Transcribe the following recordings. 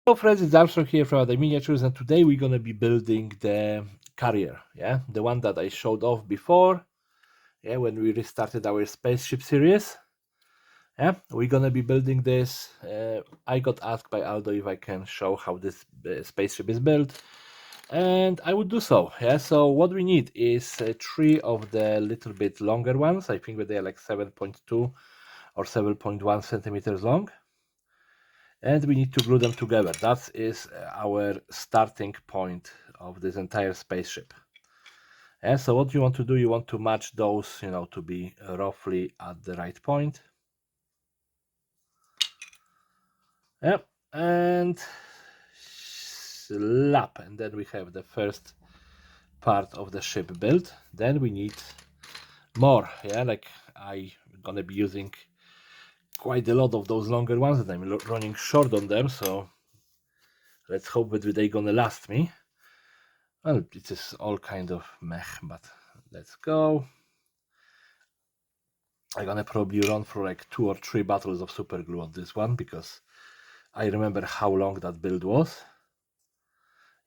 Hello friends, it's Armstrong here from Other Miniatures, and today we're gonna be building the carrier, yeah, the one that I showed off before, yeah, when we restarted our spaceship series. Yeah, we're gonna be building this. I got asked by Aldo if I can show how this spaceship is built, and I would do so. Yeah, so what we need is three of the little bit longer ones. I think that they are like 7.2 or 7.1 centimeters long. And we need to glue them together. That is our starting point of this entire spaceship. And so what you want to do, you want to match those, to be roughly at the right point. Yep, and slap, and then we have the first part of the ship built. Then we need more, yeah, like I'm gonna be using quite a lot of those longer ones, and I'm running short on them, so let's hope that they're gonna last me. Well, it is all kind of meh, but let's go. I'm gonna probably run through like 2 or 3 battles of super glue on this one, because I remember how long that build was.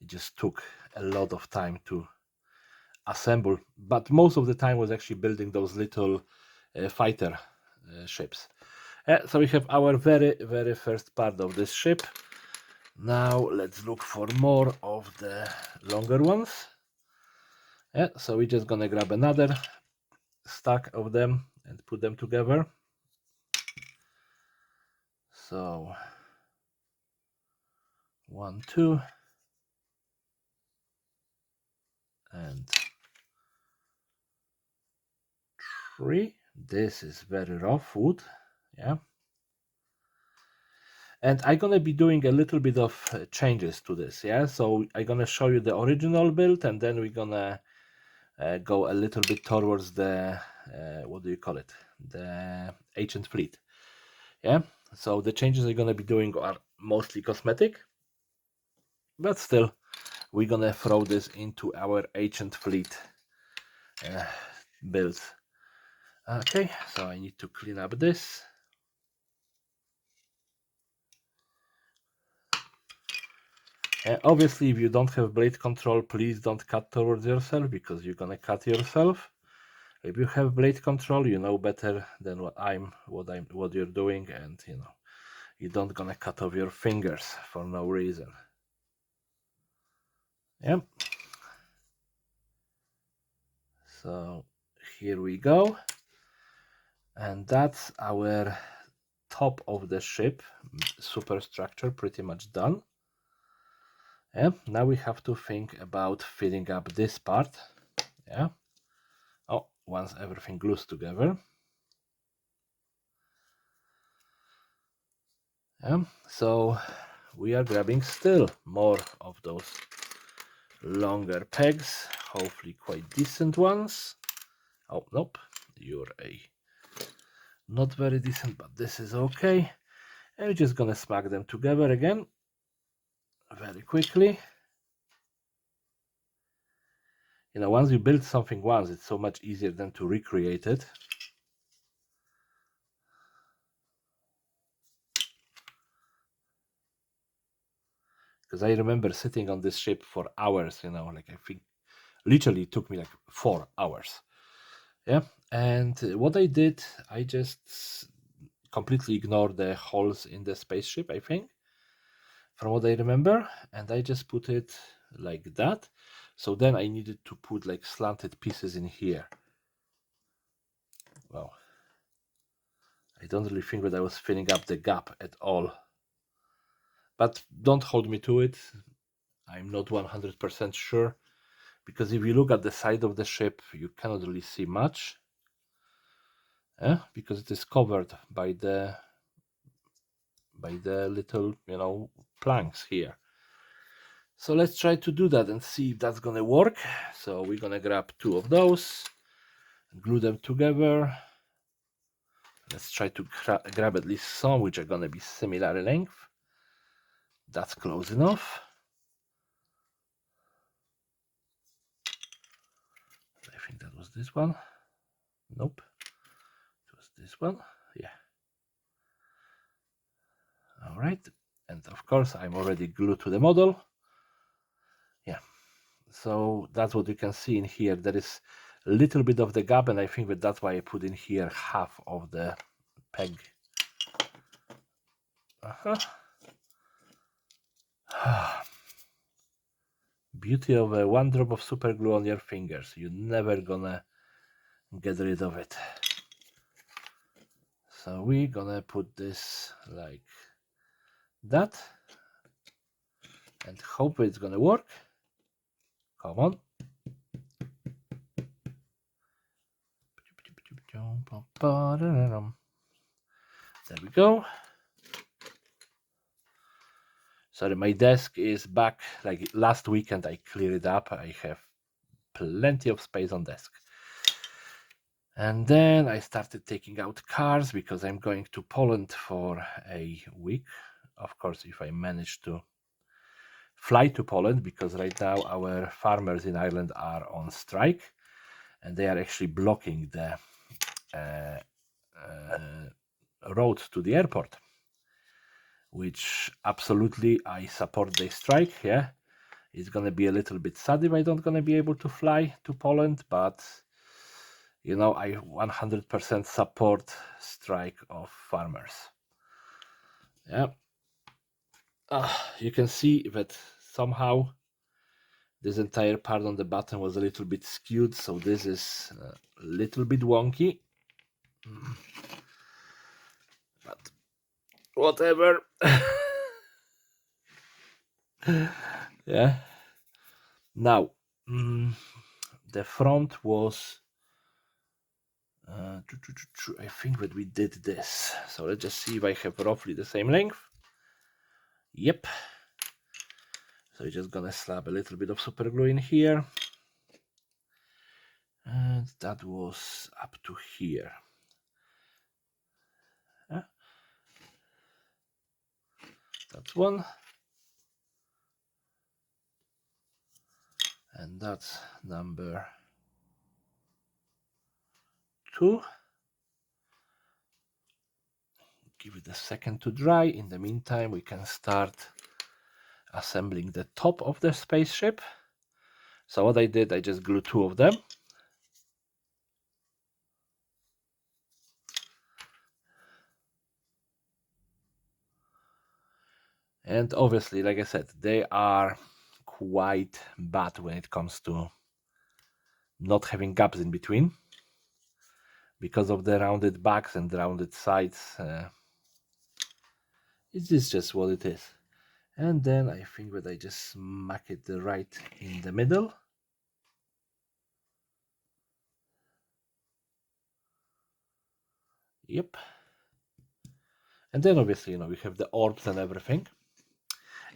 It just took a lot of time to assemble, but most of the time was actually building those little fighter ships. So we have our very first part of this ship. Now let's look for more of the longer ones. So we're just gonna grab another stack of them and put them together. So 1, 2, and 3. This is very rough wood, yeah. And I'm gonna be doing a little bit of changes to this, yeah. So I'm gonna show you the original build, and then we're gonna go a little bit towards the what do you call it, the ancient fleet, yeah. So the changes I'm gonna be doing are mostly cosmetic, but still we're gonna throw this into our ancient fleet build. Okay, so I need to clean up this. Obviously, if you don't have blade control, please don't cut towards yourself, because you're gonna cut yourself. If you have blade control, you know better than what you're doing, and you don't gonna cut off your fingers for no reason. Yep. So here we go, and that's our top of the ship superstructure pretty much done. Yeah, now we have to think about filling up this part. Yeah. Oh, once everything glues together. Yeah, so we are grabbing still more of those longer pegs, hopefully quite decent ones. Oh, nope, you're not very decent, but this is okay. And we're just gonna smack them together again very quickly. Once you build something once, it's so much easier than to recreate it. Because I remember sitting on this ship for hours, like I think literally it took me like 4 hours. Yeah, and what I did, I just completely ignored the holes in the spaceship, I think, from what I remember, and I just put it like that. So then I needed to put like slanted pieces in here. Well, I don't really think that I was filling up the gap at all, but don't hold me to it. I'm not 100% sure, because if you look at the side of the ship, you cannot really see much, because it is covered by the little planks here. So let's try to do that and see if that's gonna work. So we're gonna grab 2 of those, glue them together. Let's try to grab at least some which are gonna be similar length. That's close enough. I think that was this one. Nope, it was this one. Yeah. All right, And of course, I'm already glued to the model. Yeah, so that's what you can see in here. There is a little bit of the gap, and I think that that's why I put in here half of the peg. Beauty of one drop of super glue on your fingers. You're never gonna get rid of it. So we're gonna put this like that and hope it's gonna work. Come on. There we go. Sorry, my desk is back. Like last weekend, I cleared it up. I have plenty of space on desk. And then I started taking out cars because I'm going to Poland for a week. Of course, if I manage to fly to Poland, because right now our farmers in Ireland are on strike and they are actually blocking the road to the airport, which absolutely I support the strike. Yeah, it's gonna be a little bit sad if I don't gonna be able to fly to Poland, but you know, I 100% support strike of farmers. Yeah, you can see that somehow this entire part on the button was a little bit skewed, so this is a little bit wonky, but whatever. Yeah, now the front was I think that we did this, so let's just see if I have roughly the same length. Yep, so you're just gonna slap a little bit of super glue in here, and that was up to here. Yeah. That's one, and that's number 2. Give it a second to dry. In the meantime, we can start assembling the top of the spaceship. So what I did, I just glued 2 of them. And obviously, like I said, they are quite bad when it comes to not having gaps in between because of the rounded backs and rounded sides. It is just what it is. And then I think that I just smack it right in the middle. Yep. And then obviously, you know, we have the orbs and everything.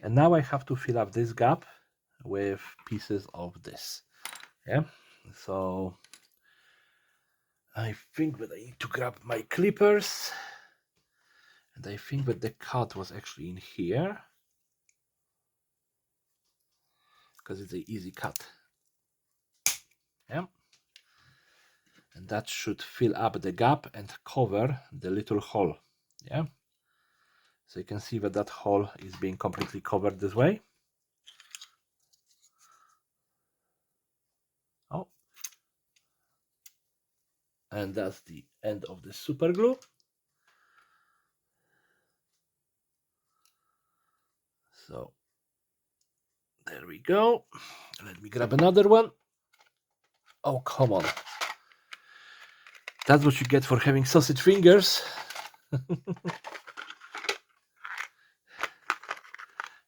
And now I have to fill up this gap with pieces of this. Yeah. So I think that I need to grab my clippers. And I think that the cut was actually in here, because it's an easy cut. Yeah. And that should fill up the gap and cover the little hole. Yeah. So you can see that that hole is being completely covered this way. Oh. And that's the end of the super glue. So there we go. Let me grab another one. Oh, come on. That's what you get for having sausage fingers.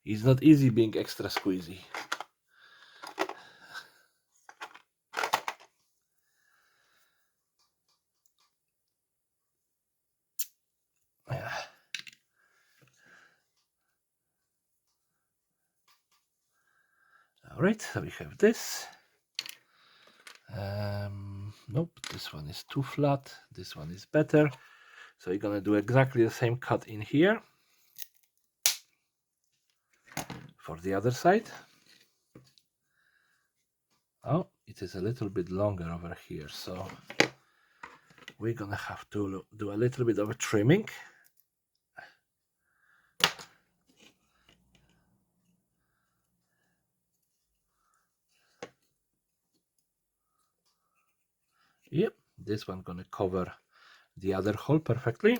It's not easy being extra squeezy. Yeah. All right, so we have this. Nope, this one is too flat. This one is better. So you're gonna do exactly the same cut in here for the other side. Oh, it is a little bit longer over here, so we're gonna have to do a little bit of a trimming. Yep, this one gonna cover the other hole perfectly.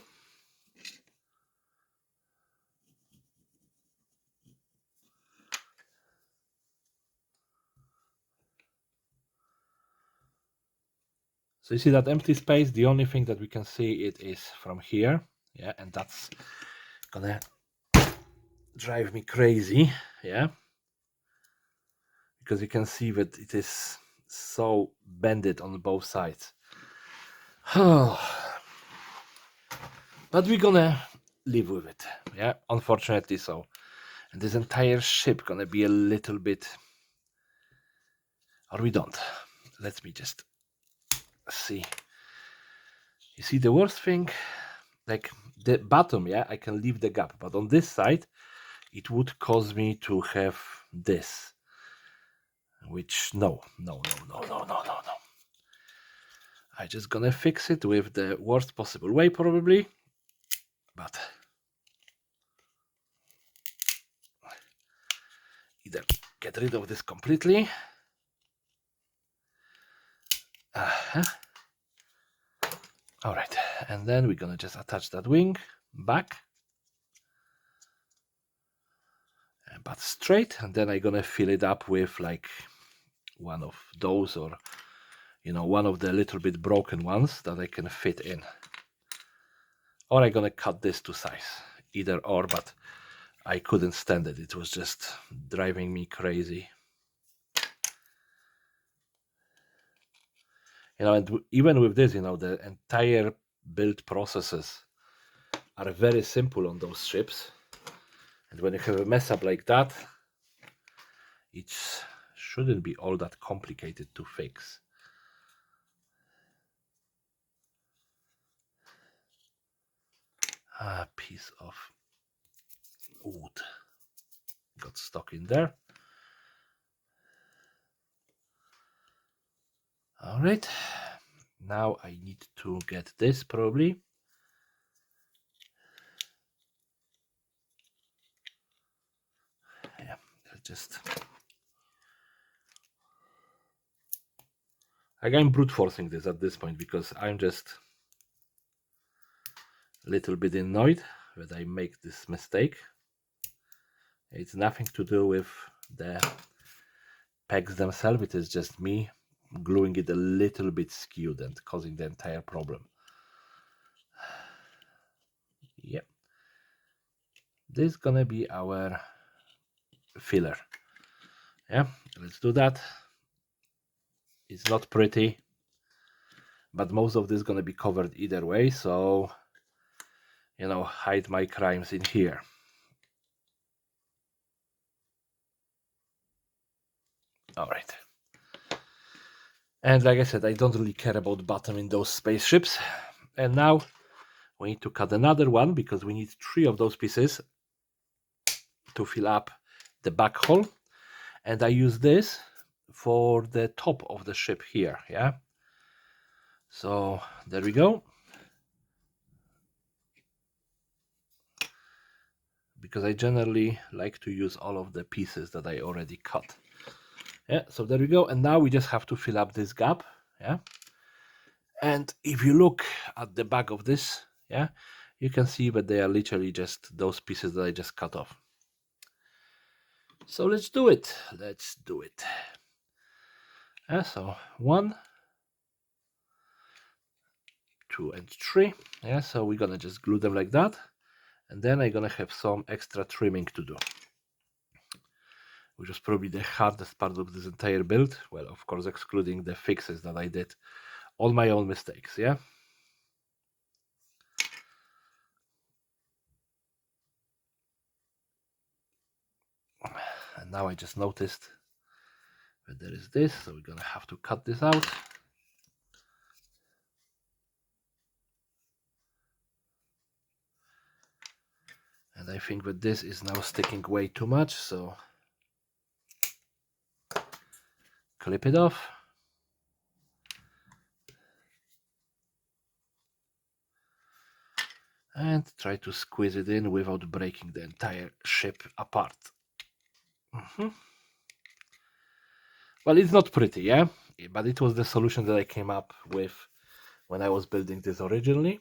So you see that empty space, the only thing that we can see it is from here. Yeah, and that's gonna drive me crazy. Yeah, because you can see that it is so bended on both sides. But we're gonna live with it. Yeah, unfortunately so. And this entire ship gonna be a little bit, or we don't. Let me just see. You see, the worst thing, like the bottom, yeah, I can leave the gap, but on this side it would cause me to have this, which no. I just gonna fix it with the worst possible way probably, but either get rid of this completely. All right, and then we're gonna just attach that wing back, but straight, and then I'm gonna fill it up with like one of those, or one of the little bit broken ones that I can fit in, or I'm gonna cut this to size, either or, but I couldn't stand it. It was just driving me crazy. And even with this, the entire build processes are very simple on those ships. And when you have a mess up like that, it shouldn't be all that complicated to fix. A piece of wood got stuck in there. All right, now I need to get this probably. Yeah, just I'm brute forcing this at this point because I'm just a little bit annoyed that I make this mistake. It's nothing to do with the pegs themselves, it is just me gluing it a little bit skewed and causing the entire problem. Yep, this is gonna be our filler. Yeah, let's do that. It's not pretty, but most of this is gonna be covered either way, so hide my crimes in here. All right, and like I said, I don't really care about bottom in those spaceships. And now we need to cut another one because we need 3 of those pieces to fill up the back hole, and I use this for the top of the ship here. Yeah, so there we go, because I generally like to use all of the pieces that I already cut. Yeah, so there we go, and now we just have to fill up this gap. Yeah, and if you look at the back of this, yeah, you can see that they are literally just those pieces that I just cut off. So let's do it. Yeah, so 1, 2, and 3. Yeah, so we're gonna just glue them like that, and then I'm gonna have some extra trimming to do, which is probably the hardest part of this entire build. Well, of course, excluding the fixes that I did, all my own mistakes. Yeah. And now I just noticed that there is this, so we're gonna have to cut this out. And I think that this is now sticking way too much, so clip it off. And try to squeeze it in without breaking the entire ship apart. Well, it's not pretty, yeah? but it was the solution that I came up with when I was building this originally.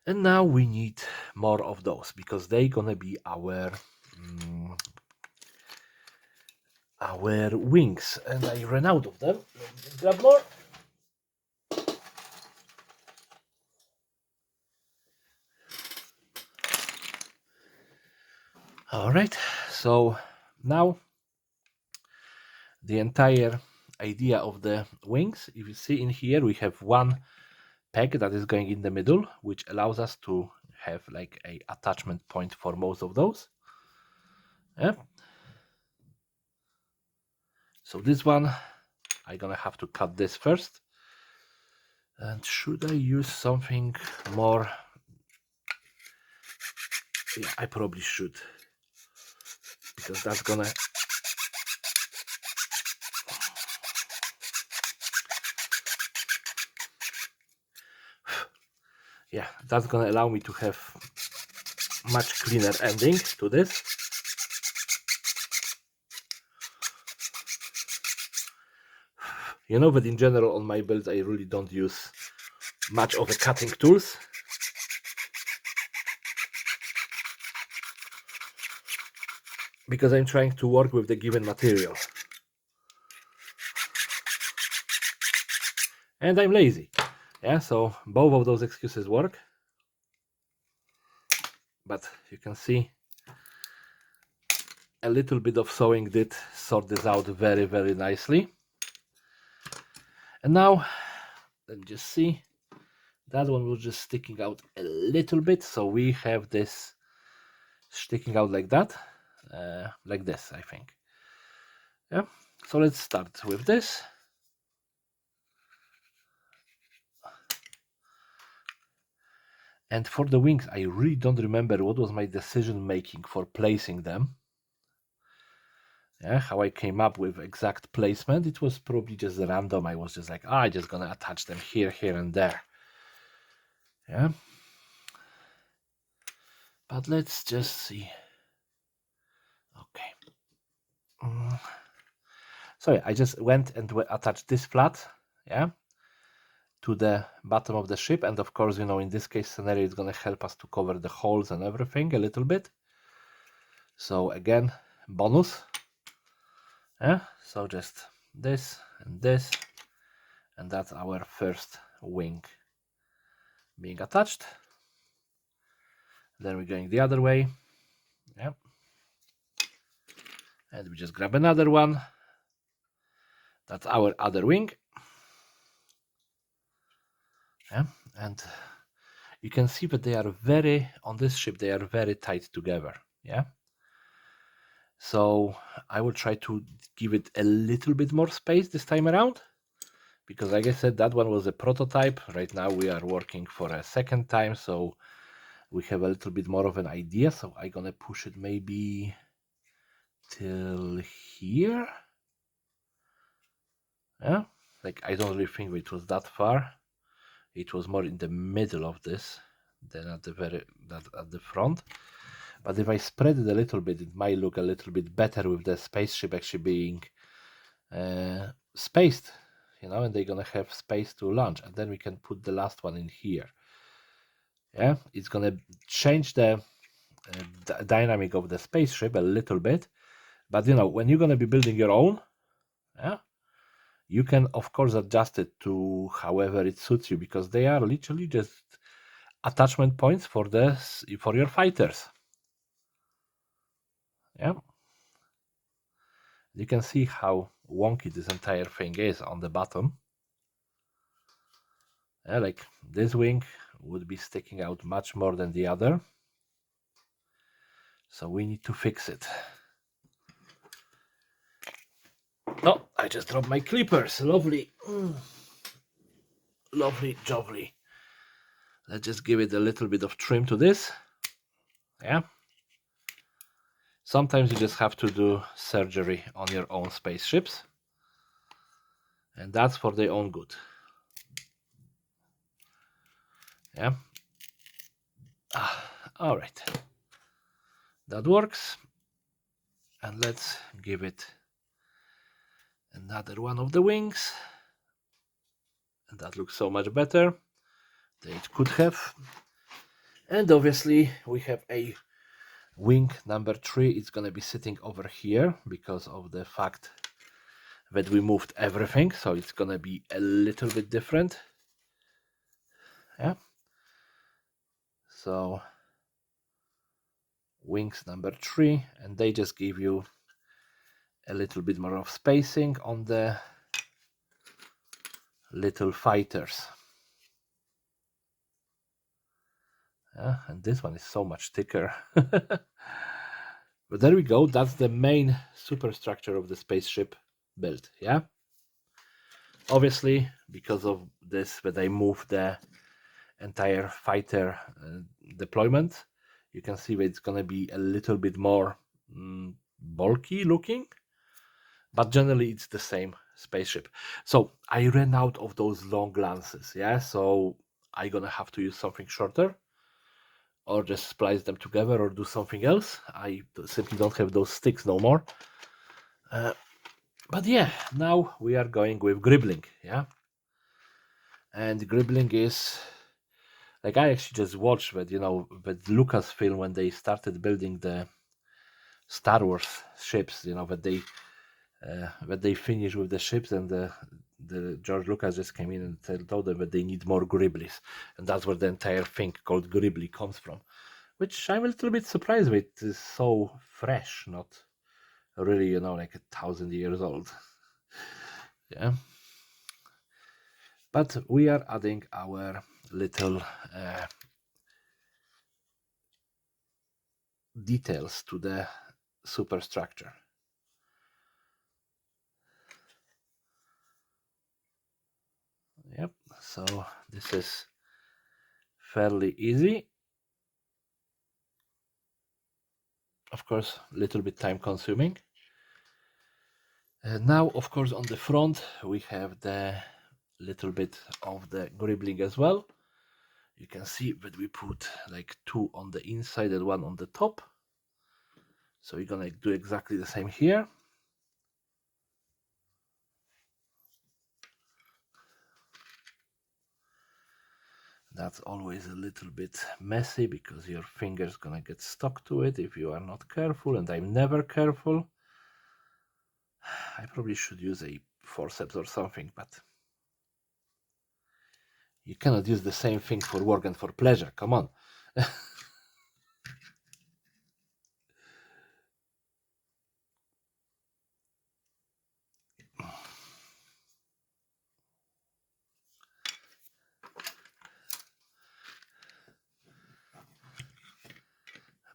And now we need more of those because they're gonna be our wings. And I ran out of them. Let me grab more. All right, so now the entire idea of the wings, if you see in here, we have one peg that is going in the middle, which allows us to have like a attachment point for most of those. Yeah. So this one, I'm gonna have to cut this first. And should I use something more? Yeah, I probably should, because that's gonna that's gonna allow me to have much cleaner ending to this. You know that in general on my builds I really don't use much of the cutting tools. Because I'm trying to work with the given material. And I'm lazy. Yeah, so both of those excuses work. But you can see a little bit of sewing did sort this out very, very nicely. And now, let me just see. That one was just sticking out a little bit. So we have this sticking out like that. Like this, I think. Yeah, so let's start with this. And for the wings, I really don't remember what was my decision making for placing them. Yeah, how I came up with exact placement. It was probably just random. I was just like, I'm just gonna attach them here, here, and there. Yeah. But let's just see. Okay. Sorry, I just went and attached this flat, yeah, to the bottom of the ship. And of course, you know, in this case scenario, it's gonna help us to cover the holes and everything a little bit. So again, bonus. Yeah, so just this, and that's our first wing being attached. Then we're going the other way. Yeah. And we just grab another one. That's our other wing. Yeah. And you can see that they are on this ship, they are very tight together. Yeah. So I will try to give it a little bit more space this time around, because like I said, that one was a prototype. Right now we are working for a second time, so we have a little bit more of an idea. So I'm gonna push it maybe till here. Yeah, like I don't really think it was that far. It was more in the middle of this than at the front. But if I spread it a little bit, it might look a little bit better with the spaceship actually being spaced, you know, and they're gonna have space to launch. And then we can put the last one in here. Yeah, it's gonna change the dynamic of the spaceship a little bit. But you know, when you're gonna be building your own, yeah, you can of course adjust it to however it suits you, because they are literally just attachment points for your fighters. Yeah, you can see how wonky this entire thing is on the bottom. Yeah, like this wing would be sticking out much more than the other, so we need to fix it. Oh, I just dropped my clippers. Lovely. Lovely jovely. Let's just give it a little bit of trim to this. Yeah. Sometimes you just have to do surgery on your own spaceships, and that's for their own good. Yeah. All right. That works. And let's give it Another one of the wings, and that looks so much better than it could have. And obviously we have a wing number 3. It's gonna be sitting over here because of the fact that we moved everything, so it's gonna be a little bit different. Yeah, so wings number 3, and they just give you a little bit more of spacing on the little fighters. Yeah, and this one is so much thicker. But there we go, that's the main superstructure of the spaceship build. Yeah, obviously because of this that I moved the entire fighter deployment, you can see that it's gonna be a little bit more bulky looking, but generally it's the same spaceship. So I ran out of those long lances, yeah, so I'm gonna have to use something shorter or just splice them together or do something else. I simply don't have those sticks no more. But yeah, now we are going with gribbling, yeah. And gribbling is like, I actually just watched that, that Lucasfilm, when they started building the Star Wars ships, that they finished with the ships, and the George Lucas just came in and told them that they need more gribblies, and that's where the entire thing called gribbly comes from, which I'm a little bit surprised with. It is so fresh, not really, like 1,000 years old. Yeah, but we are adding our little details to the superstructure. Yep, so this is fairly easy. Of course, a little bit time consuming. Now, of course, on the front we have the little bit of the gribbling as well. You can see that we put like 2 on the inside and 1 on the top. So we're gonna do exactly the same here. That's always a little bit messy because your finger's gonna get stuck to it if you are not careful, and I'm never careful. I probably should use a forceps or something, but you cannot use the same thing for work and for pleasure. Come on.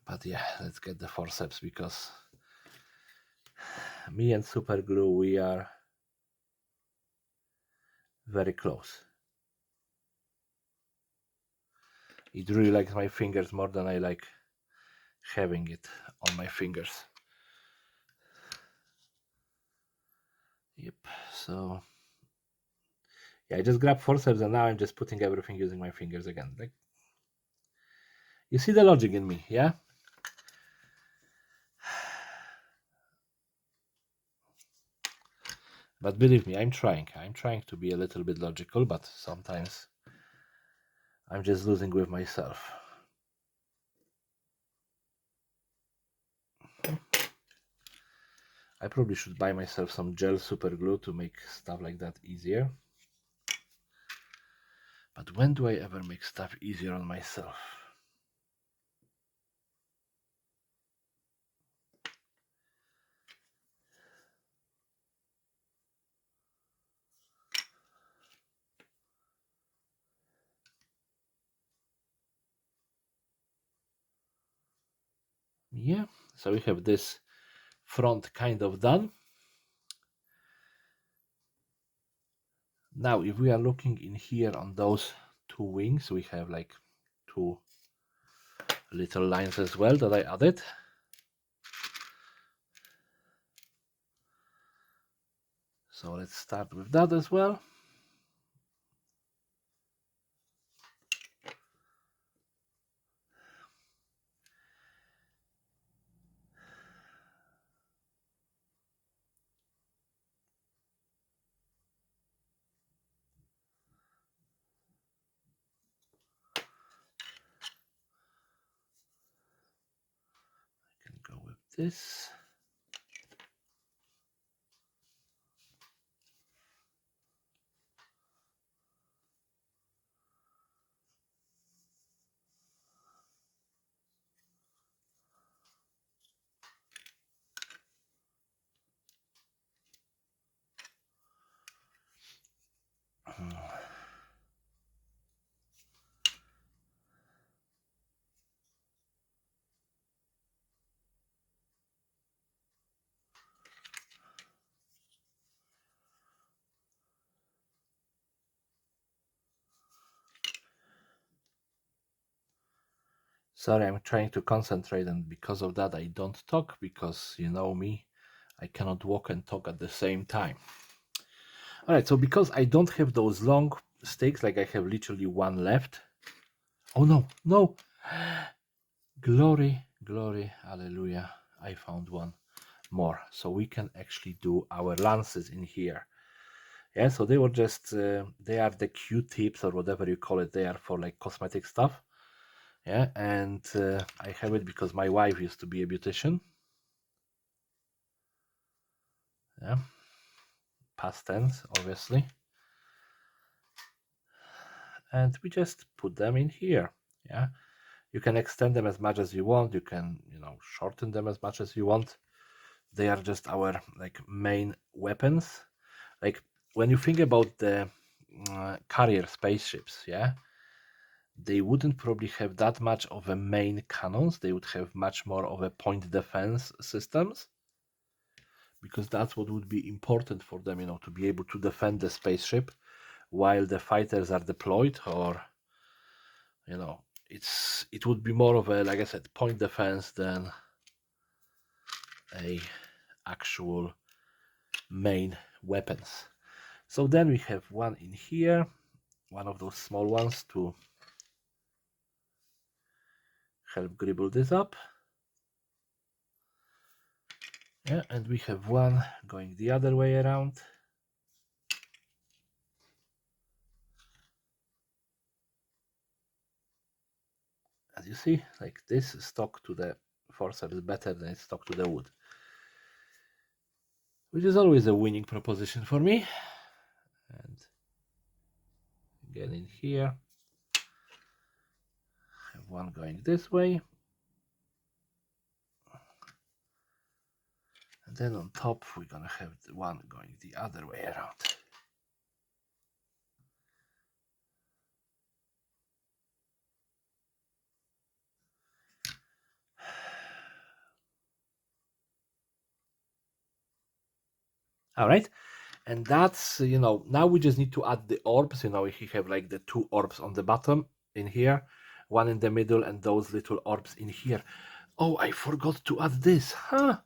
But yeah, let's get the forceps, because me and super glue, we are very close. It really likes my fingers more than I like having it on my fingers. Yep, so yeah, I just grabbed forceps and now I'm just putting everything using my fingers again. Like, you see the logic in me, yeah? But believe me, I'm trying to be a little bit logical, but sometimes I'm just losing with myself. I probably should buy myself some gel super glue to make stuff like that easier. But when do I ever make stuff easier on myself? Yeah, so we have this front kind of done. Now, if we are looking in here on those 2 wings, we have like 2 little lines as well that I added. So let's start with that as well. this. Sorry, I'm trying to concentrate, and because of that I don't talk, because you know me, I cannot walk and talk at the same time. All right, so because I don't have those long sticks, like I have literally one left. Oh no, no. Glory, glory, hallelujah. I found one more. So we can actually do our lances in here. Yeah, so they were just, they are the Q-tips or whatever you call it. They are for like cosmetic stuff. Yeah, and I have it because my wife used to be a beautician. Yeah, past tense, obviously. And we just put them in here. Yeah, you can extend them as much as you want. You can, you know, shorten them as much as you want. They are just our like main weapons. Like when you think about the carrier spaceships, yeah, they wouldn't probably have that much of a main cannons. They would have much more of a point defense systems, because that's what would be important for them, you know, to be able to defend the spaceship while the fighters are deployed. Or, you know, it would be more of a, like I said, point defense than a actual main weapons. So then we have one in here, one of those small ones to help dribble this up. Yeah, and we have one going the other way around. As you see, like this stuck to the forceps is better than it's stuck to the wood, which is always a winning proposition for me. And again in here, have one going this way, and then on top we're gonna have the one going the other way around. All right, and that's, you know, now we just need to add the orbs. You know, if you have like the two orbs on the bottom in here, one in the middle, and those little orbs in here. Oh, I forgot to add this, huh?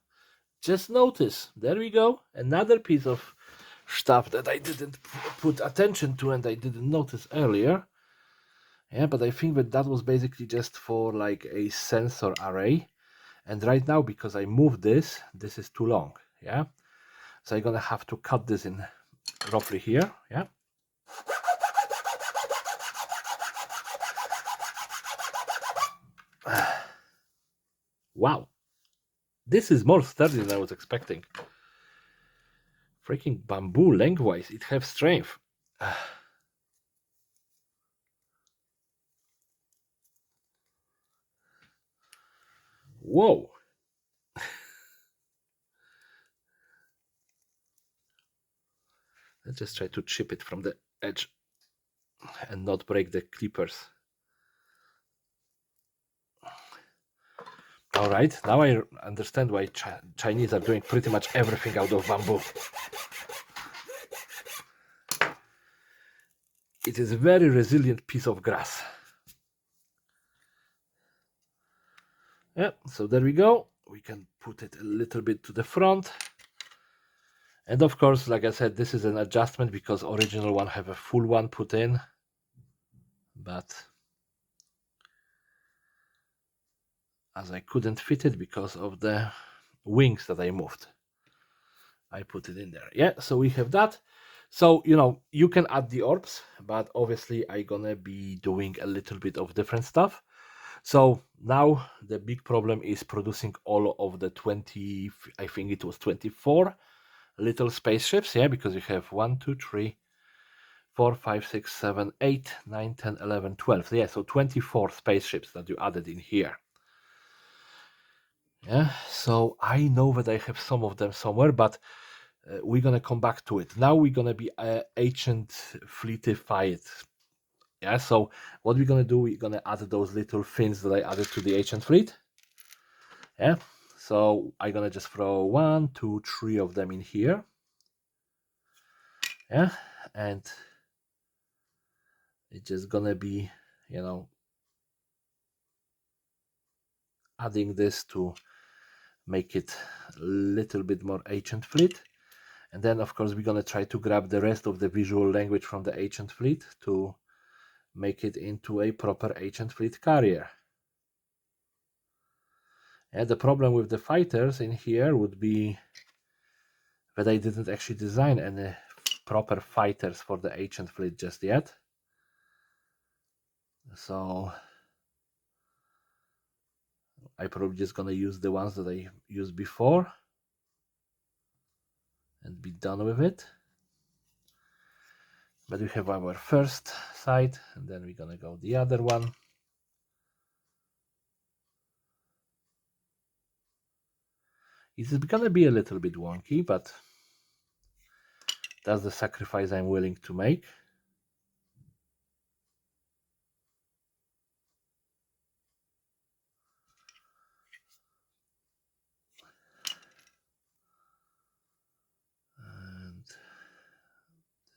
Just notice, there we go, another piece of stuff that I didn't put attention to and I didn't notice earlier. Yeah, but I think that was basically just for like a sensor array. And right now, because I moved this is too long. Yeah, so I'm gonna have to cut this in roughly here. Yeah. Wow, this is more sturdy than I was expecting. Freaking bamboo lengthwise, it has strength. Whoa. Let's just try to chip it from the edge and not break the clippers. All right, now I understand why Chinese are doing pretty much everything out of bamboo. It is a very resilient piece of grass. Yeah, so there we go. We can put it a little bit to the front. And of course, like I said, this is an adjustment because original one have a full one put in. But as I couldn't fit it because of the wings that I moved, I put it in there. Yeah, so we have that. So, you know, you can add the orbs, but obviously I'm gonna be doing a little bit of different stuff. So now the big problem is producing all of the 20, I think it was 24 little spaceships, yeah, because you have 1, 2, 3, 4, 5, 6, 7, 8, 9, 10, 11, 12. Yeah, so 24 spaceships that you added in here. Yeah, so I know that I have some of them somewhere, but we're gonna come back to it. Now we're gonna be ancient fleetified. Yeah, so what we're gonna do, we're gonna add those little fins that I added to the ancient fleet. Yeah, so I'm gonna just throw 1, 2, 3 of them in here. Yeah, and it's just gonna be, you know, adding this to make it a little bit more ancient fleet. And then of course we're gonna try to grab the rest of the visual language from the ancient fleet to make it into a proper ancient fleet carrier. And the problem with the fighters in here would be that I didn't actually design any proper fighters for the ancient fleet just yet. So I probably just gonna use the ones that I used before and be done with it. But we have our first side, and then we're gonna go the other one. It's gonna be a little bit wonky, but that's the sacrifice I'm willing to make. And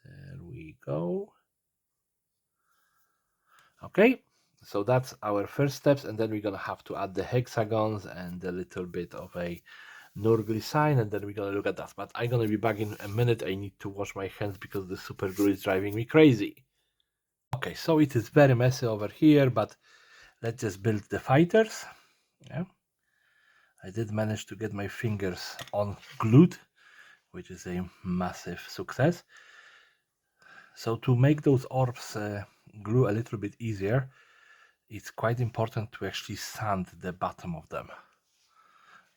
there we go. Okay, so that's our first steps, and then we're gonna have to add the hexagons and a little bit of a Nurgly sign, and then we're gonna look at that. But I'm gonna be back in a minute. I need to wash my hands because the super glue is driving me crazy. Okay, so it is very messy over here, but let's just build the fighters. Yeah, I did manage to get my fingers on glued, which is a massive success. So to make those orbs glue a little bit easier, it's quite important to actually sand the bottom of them.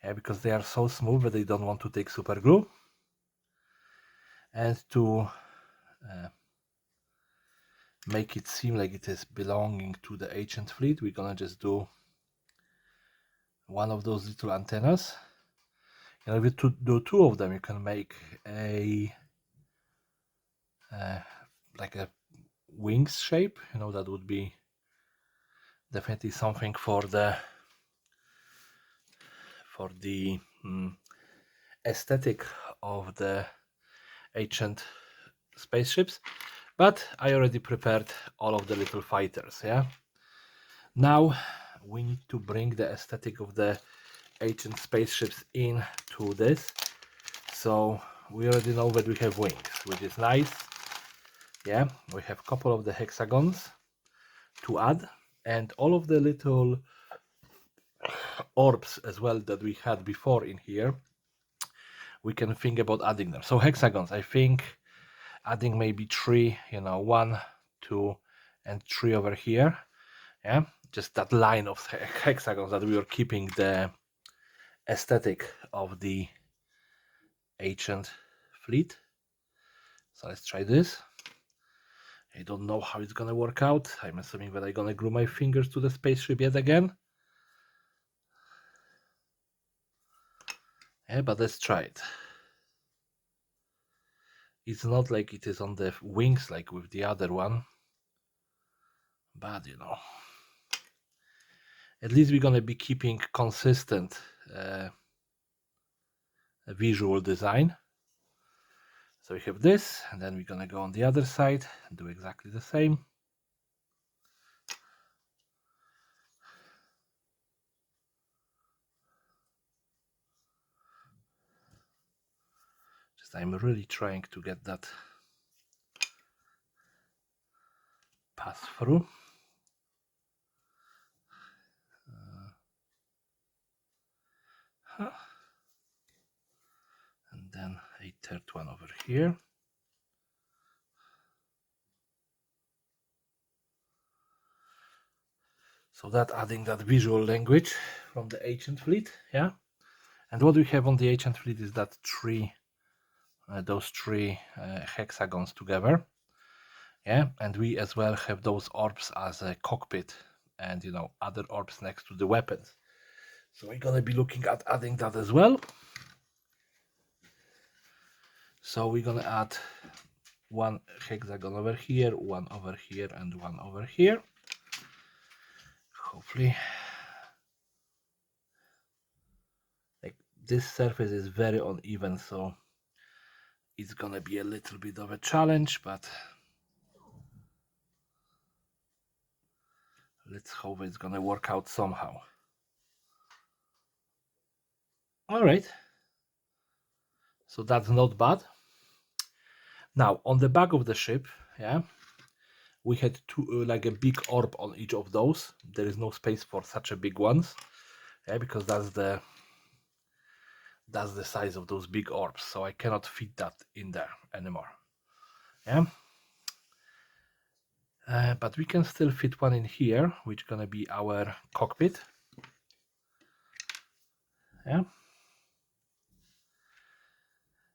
Yeah, because they are so smooth that they don't want to take super glue. And to make it seem like it is belonging to the ancient fleet, we're gonna just do one of those little antennas. You know, if you do two of them, you can make a like a wings shape. You know, that would be definitely something for the aesthetic of the ancient spaceships. But I already prepared all of the little fighters. Yeah, now we need to bring the aesthetic of the ancient spaceships into this. So we already know that we have wings, which is nice. Yeah, we have a couple of the hexagons to add, and all of the little orbs as well that we had before in here, we can think about adding them. So hexagons, I think adding maybe 3, you know, 1, 2, and 3 over here. Yeah, just that line of hexagons that we are keeping the aesthetic of the ancient fleet. So let's try this. I don't know how it's gonna work out. I'm assuming that I'm gonna glue my fingers to the spaceship yet again. Yeah, but let's try it. It's not like it is on the wings like with the other one, but you know, at least we're gonna be keeping consistent visual design. So we have this, and then we're gonna go on the other side and do exactly the same. Just I'm really trying to get that pass through. And then a third one over here. So that adding that visual language from the ancient fleet, yeah. And what we have on the ancient fleet is that those three hexagons together, yeah. And we as well have those orbs as a cockpit, and other orbs next to the weapons. So we're gonna be looking at adding that as well. So we're gonna add one hexagon over here, one over here, and one over here. Hopefully, like this surface is very uneven, so it's gonna be a little bit of a challenge, but let's hope it's gonna work out somehow. All right, so that's not bad. Now on the back of the ship, yeah, we had two, like a big orb on each of those. There is no space for such a big ones, yeah, because that's the size of those big orbs, so I cannot fit that in there anymore, yeah. But we can still fit one in here, which is gonna be our cockpit, yeah.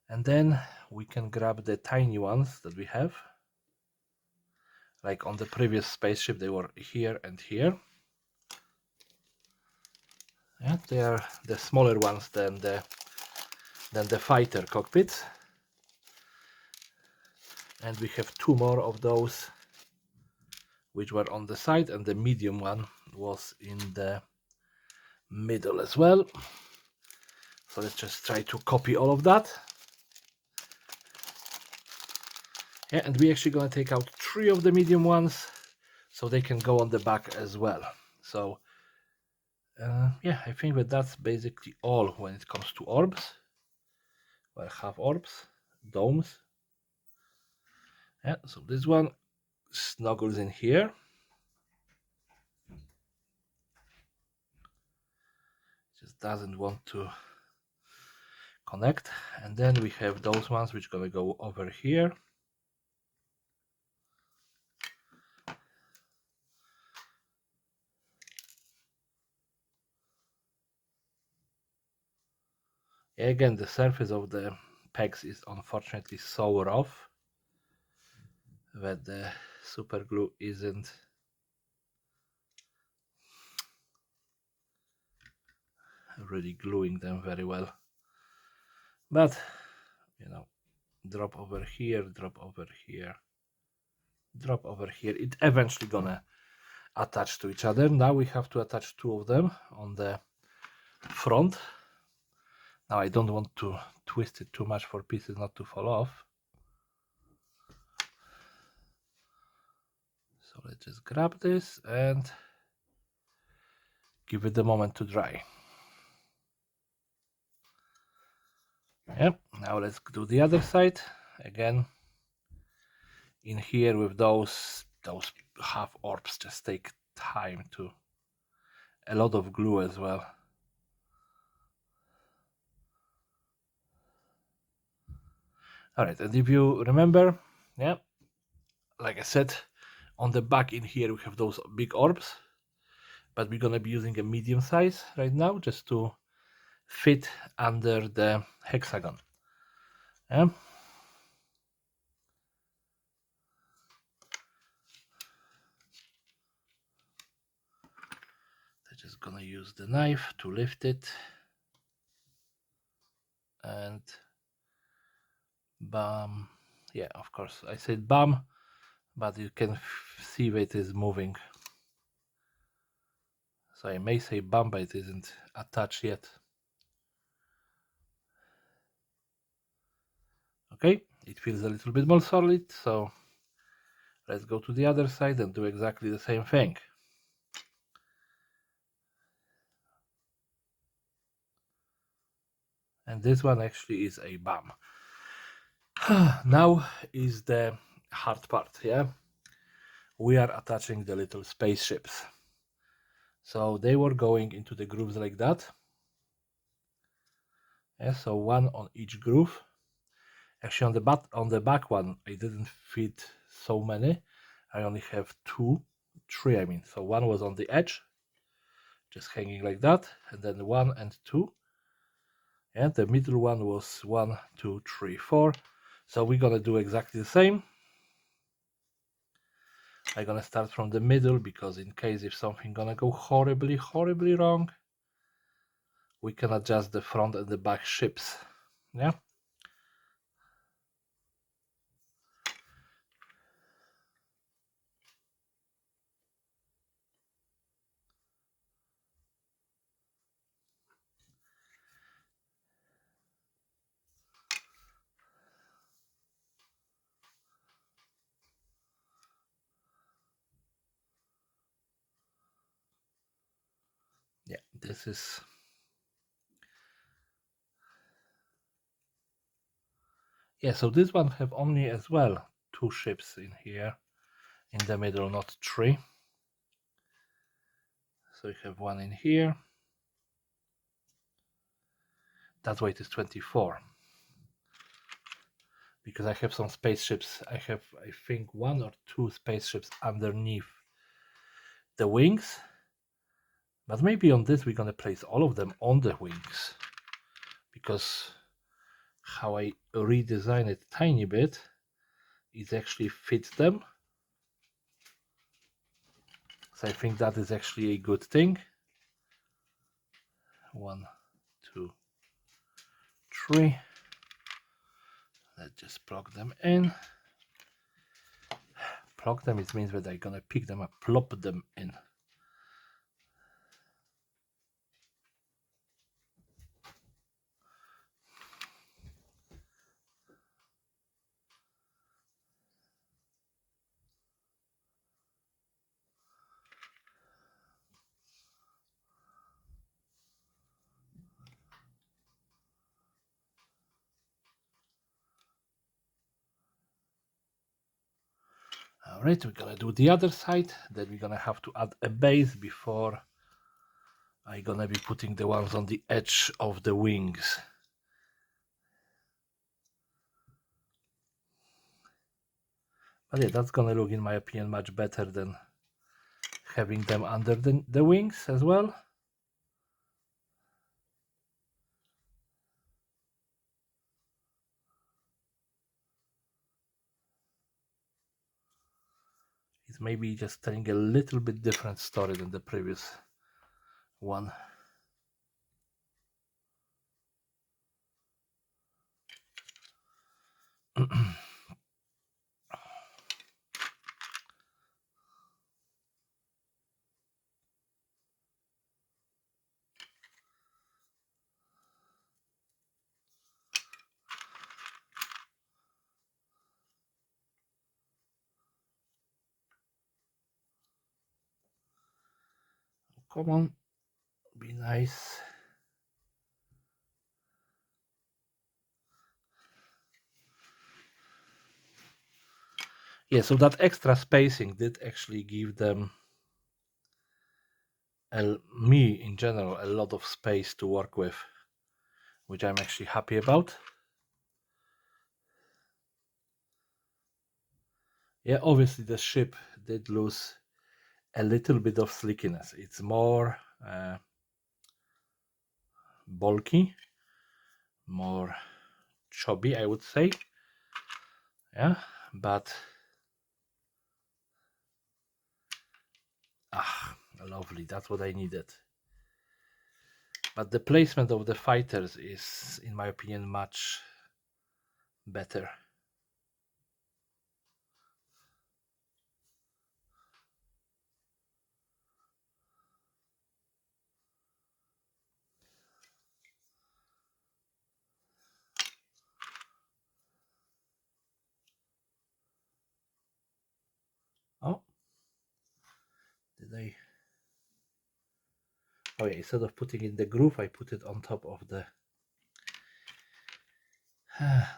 And then we can grab the tiny ones that we have, like on the previous spaceship they were here and here, yeah. They are the smaller ones than the fighter cockpits, and we have two more of those which were on the side, and the medium one was in the middle as well. So let's just try to copy all of that, yeah. And we're actually going to take out three of the medium ones so they can go on the back as well. So yeah, I think that's basically all when it comes to orbs. Well, half orbs, domes, yeah. So this one snuggles in here, just doesn't want to connect. And then we have those ones which are gonna go over here, again. The surface of the pegs is unfortunately so rough that the super glue isn't really gluing them very well, but drop over here, drop over here, drop over here. It eventually gonna attach to each other. Now we have to attach two of them on the front. Now I don't want to twist it too much for pieces not to fall off, so let's just grab this and give it a moment to dry. Yep, now let's do the other side again. In here with those half orbs just take time to, a lot of glue as well. All right, and if you remember, yeah, like I said, on the back in here we have those big orbs, but we're gonna be using a medium size right now just to fit under the hexagon, yeah. I'm just gonna use the knife to lift it, and bam, yeah, of course I said bam, but you can see that it is moving, so I may say bam, but it isn't attached yet. Okay, it feels a little bit more solid, so let's go to the other side and do exactly the same thing. And this one actually is a BAM. Now is the hard part, yeah? We are attaching the little spaceships. So they were going into the grooves like that. Yeah, so one on each groove. Actually on the back one, I didn't fit so many. I only have three I mean. So one was on the edge just hanging like that, and then 1 and 2, and the middle one was 1, 2, 3, 4. So we're gonna do exactly the same. I'm gonna start from the middle, because in case if something gonna go horribly wrong, we can adjust the front and the back ships. Yeah. Yeah, this is, yeah, so this one have only as well 2 ships in here in the middle, not 3. So you have 1 in here. That weight is 24. Because I have some spaceships. I have, I think, 1 or 2 spaceships underneath the wings. But maybe on this we're gonna place all of them on the wings, because how I redesign it a tiny bit, it actually fits them. So I think that is actually a good thing. 1, 2, 3. Let's just plug them in. Plug them, it means that I'm gonna pick them up, plop them in. Alright, we're gonna do the other side. Then we're gonna have to add a base before I'm gonna be putting the ones on the edge of the wings. But yeah, that's gonna look, in my opinion, much better than having them under the wings as well. It's maybe just telling a little bit different story than the previous one. Come on, be nice. Yeah, so that extra spacing did actually give them, me in general, a lot of space to work with, which I'm actually happy about. Yeah, obviously the ship did lose a little bit of slickiness. It's more bulky, more chubby, I would say. Yeah, but lovely, that's what I needed. But the placement of the fighters is, in my opinion, much better. Oh, did I? Oh yeah, instead of putting in the groove, I put it on top of the...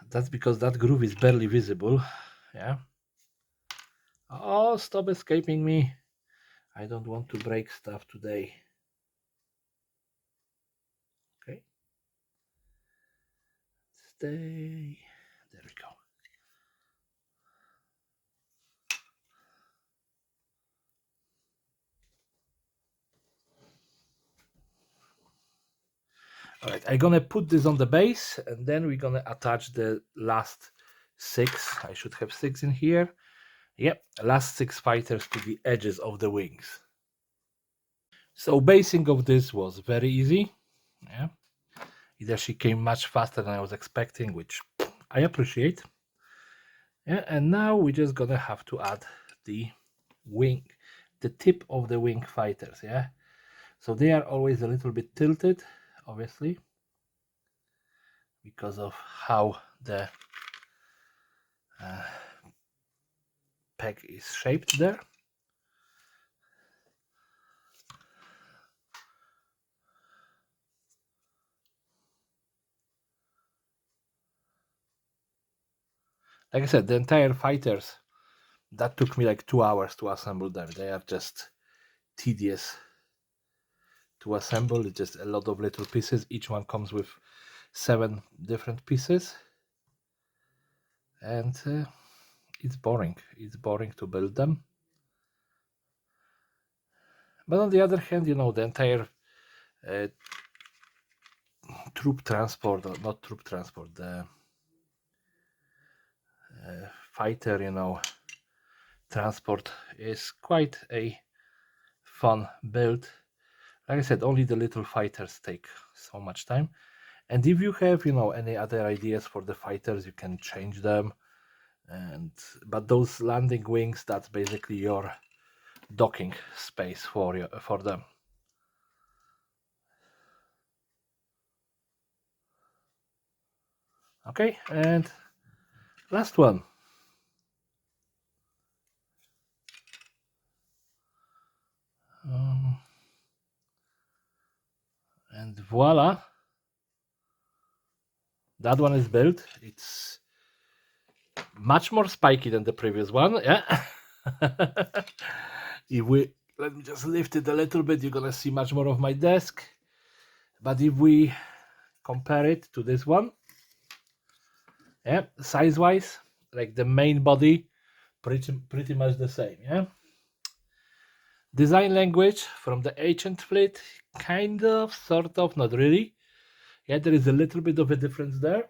That's because that groove is barely visible. Yeah. Oh, stop escaping me. I don't want to break stuff today. Okay. Stay. There we go. All right, I'm gonna put this on the base, and then we're gonna attach the last 6. I should have 6 in here. Yep, last 6 fighters to the edges of the wings. So basing of this was very easy. Yeah, it actually came much faster than I was expecting, which I appreciate. Yeah, and now we're just gonna have to add the wing, the tip of the wing fighters. Yeah, so they are always a little bit tilted, obviously, because of how the peg is shaped there. Like I said, the entire fighters, that took me like 2 hours to assemble them. They are just tedious to assemble. It's just a lot of little pieces. Each one comes with 7 different pieces, and it's boring. It's boring to build them. But on the other hand, you know, the entire troop transport, or not troop transport, the fighter, you know, transport is quite a fun build. Like I said, only the little fighters take so much time. And if you have, you know, any other ideas for the fighters, you can change them. But those landing wings, that's basically your docking space for them. Okay, and last one. And voila, that one is built. It's much more spiky than the previous one. Yeah. Let me just lift it a little bit, you're gonna see much more of my desk. But if we compare it to this one, yeah, size wise, like the main body, pretty much the same. Yeah. Design language from the ancient fleet, kind of, sort of, not really. Yeah, there is a little bit of a difference there.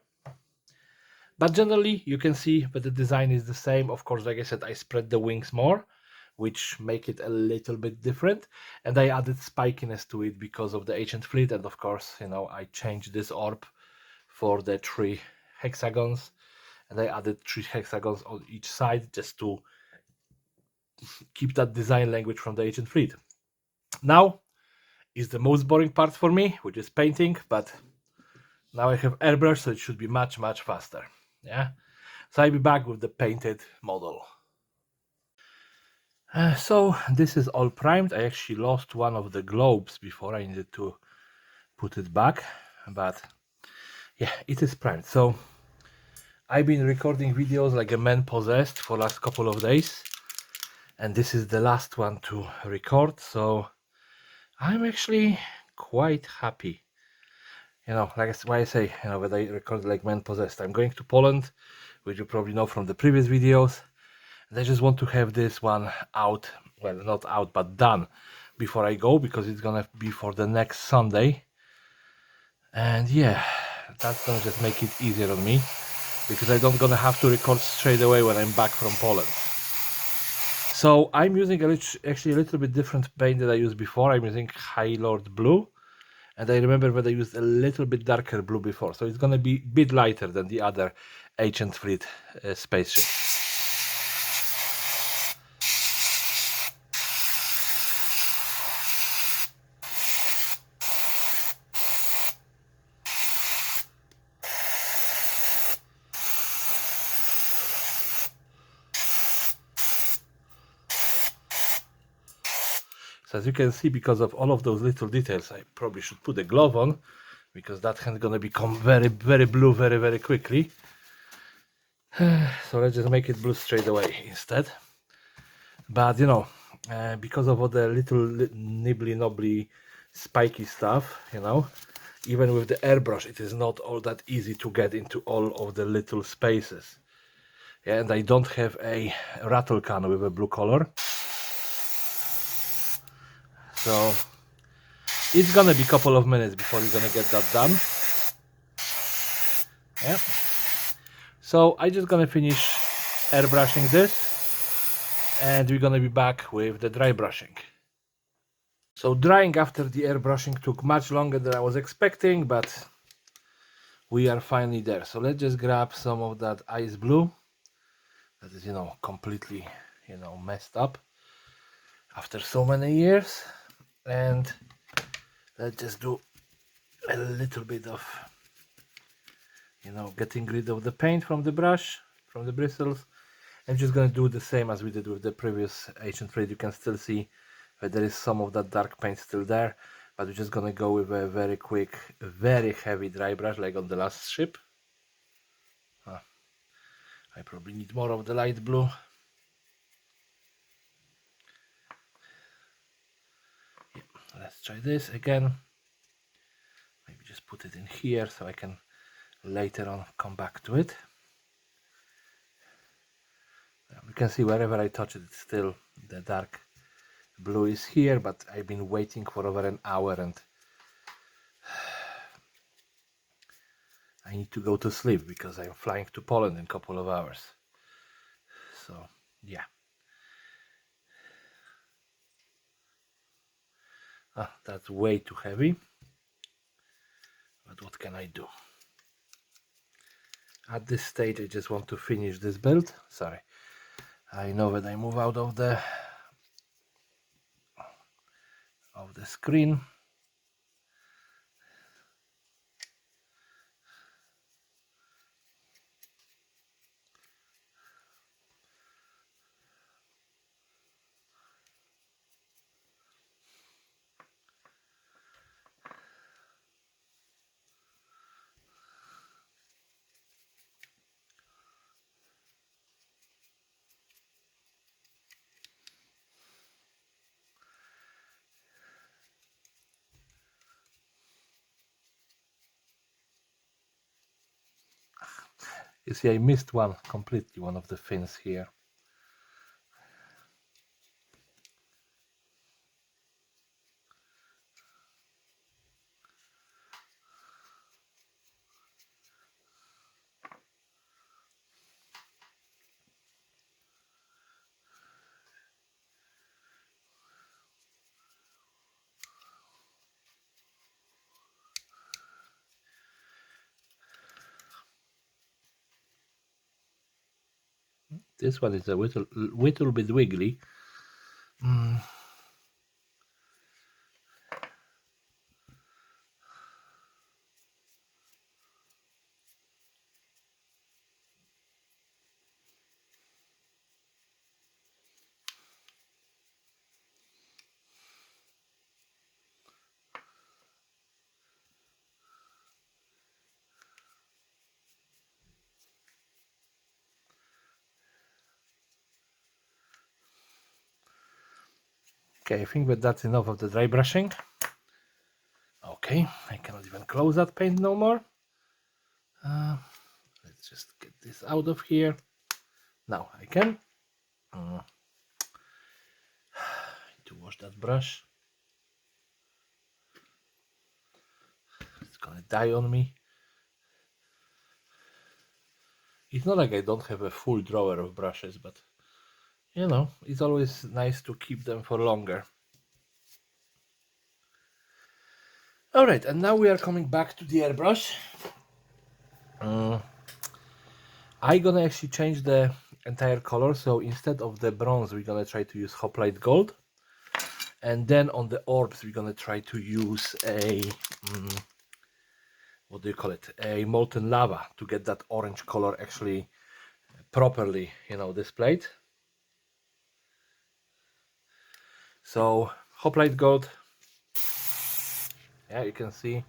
But generally, you can see that the design is the same. Of course, like I said, I spread the wings more, which make it a little bit different. And I added spikiness to it because of the ancient fleet. And of course, you know, I changed this orb for the 3 hexagons. And I added 3 hexagons on each side just to keep that design language from the ancient fleet. Now is the most boring part for me, which is painting, but now I have airbrush, so it should be much, much faster. Yeah, so I'll be back with the painted model. So this is all primed. I actually lost one of the globes before. I needed to put it back, but yeah, it is primed. So I've been recording videos like a man possessed for last couple of days, and this is the last one to record, so I'm actually quite happy. You know, like why I say, you know, that I record like man possessed. I'm going to Poland, which you probably know from the previous videos, and I just want to have this one out, well, not out, but done before I go, because it's gonna be for the next Sunday. And yeah, that's gonna just make it easier on me, because I don't gonna have to record straight away when I'm back from Poland. So I'm using actually a little bit different paint that I used before. I'm using High Lord Blue, and I remember that I used a little bit darker blue before, so it's gonna be a bit lighter than the other Ancient Fleet spaceship. So as you can see, because of all of those little details, I probably should put a glove on, because that hand's gonna become very, very blue very, very quickly. So let's just make it blue straight away instead. But you know, because of all the little nibbly knobbly spiky stuff, you know, even with the airbrush, it is not all that easy to get into all of the little spaces. Yeah, and I don't have a rattle can with a blue color, so it's gonna be a couple of minutes before we're gonna get that done. Yeah. So I just gonna finish airbrushing this, and we're gonna be back with the dry brushing. So drying after the airbrushing took much longer than I was expecting, but we are finally there. So let's just grab some of that ice blue that is, completely, messed up after so many years, and let's just do a little bit of, getting rid of the paint from the brush, from the bristles. I'm just going to do the same as we did with the previous Ancient Trade. You can still see that there is some of that dark paint still there, but we're just going to go with a very quick, very heavy dry brush like on the last ship. I probably need more of the light blue. Yeah, let's try this again. Maybe just put it in here so I can later on come back to it. We can see wherever I touch it, it's still the dark blue is here, but I've been waiting for over an hour and I need to go to sleep because I'm flying to Poland in a couple of hours. So yeah. That's way too heavy, but what can I do? At this stage I just want to finish this build. Sorry, I know that I move out of the screen. You see, I missed completely, one of the fins here. This one is a little bit wiggly. Okay, I think that's enough of the dry brushing. Okay, I cannot even close that paint no more. Let's just get this out of here. Now I can. Need to wash that brush. It's gonna die on me. It's not like I don't have a full drawer of brushes, but it's always nice to keep them for longer. Alright, and now we are coming back to the airbrush. I'm gonna actually change the entire color, so instead of the bronze we're gonna try to use Hoplite Gold, and then on the orbs we're gonna try to use a what do you call it, a molten lava, to get that orange color actually properly displayed. So Hoplite Gold, yeah, you can see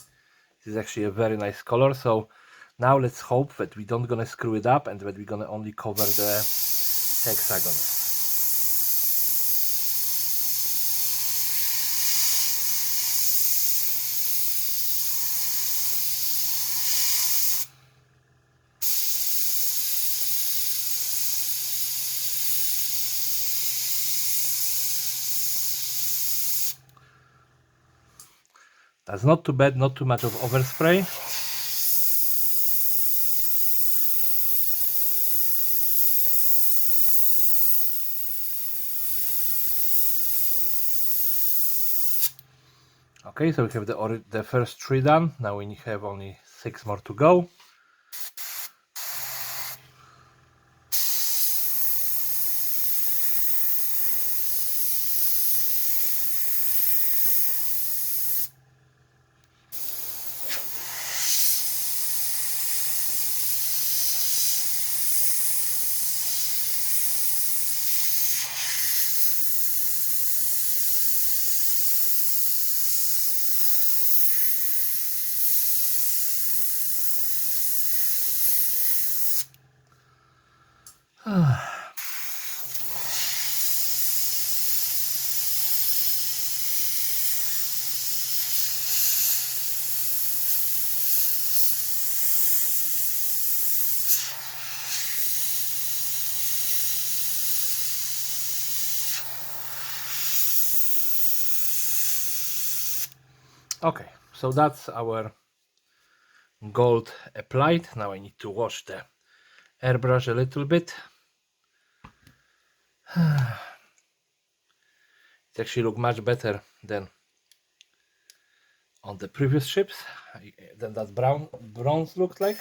this is actually a very nice color. So now let's hope that we don't gonna screw it up and that we're gonna only cover the hexagons. That's not too bad, not too much of overspray. Okay, so we have the first 3 done. Now we have only 6 more to go. Okay, so that's our gold applied. Now I need to wash the airbrush a little bit. It actually looks much better than on the previous ships, than that bronze looked like.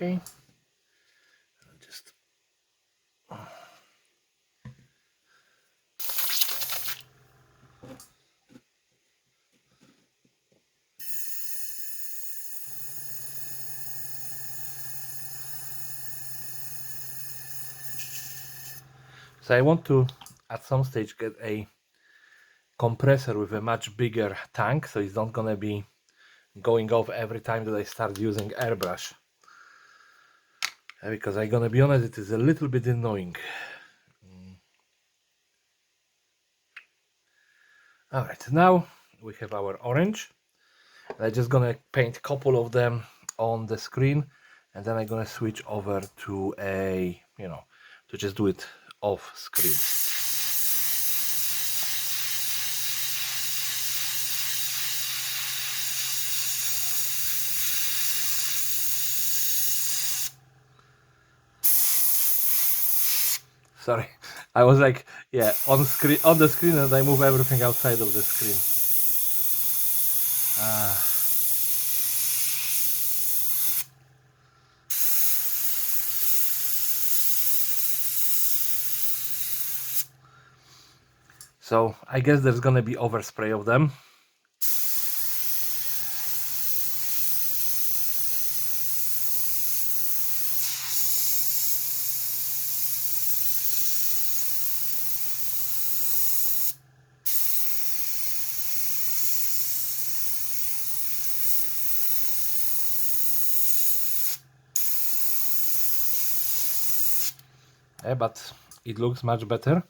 Okay, just so I want to at some stage get a compressor with a much bigger tank, so it's not gonna be going off every time that I start using airbrush, because I'm gonna be honest, it is a little bit annoying. All right, now we have our orange. I'm just gonna paint a couple of them on the screen, and then I'm gonna switch over to a, to just do it off screen. Sorry, I was like, yeah, on the screen, and I move everything outside of the screen. So I guess there's gonna be overspray of them. But it looks much better.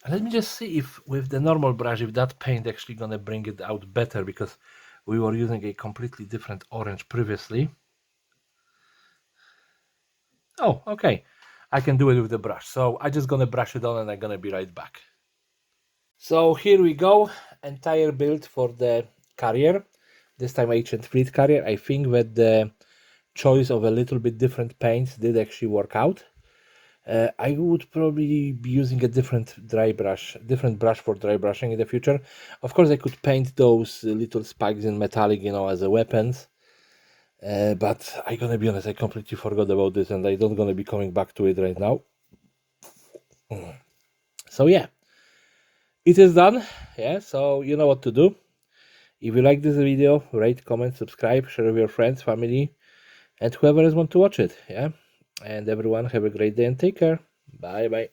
Let me just see if with the normal brush, if that paint actually gonna bring it out better, because we were using a completely different orange previously. Oh, okay. I can do it with the brush. So I'm just gonna brush it on and I'm gonna be right back. So here we go, entire build for the carrier. This time Ancient Fleet carrier. I think that the choice of a little bit different paints did actually work out. I would probably be using a different brush for dry brushing in the future. Of course, I could paint those little spikes in metallic, as a weapons. But I'm gonna be honest, I completely forgot about this, and I don't gonna be coming back to it right now. So yeah, it is done. Yeah, so you know what to do. If you like this video, rate, comment, subscribe, share with your friends, family, and whoever else want to watch it. Yeah, and everyone have a great day and take care. Bye bye.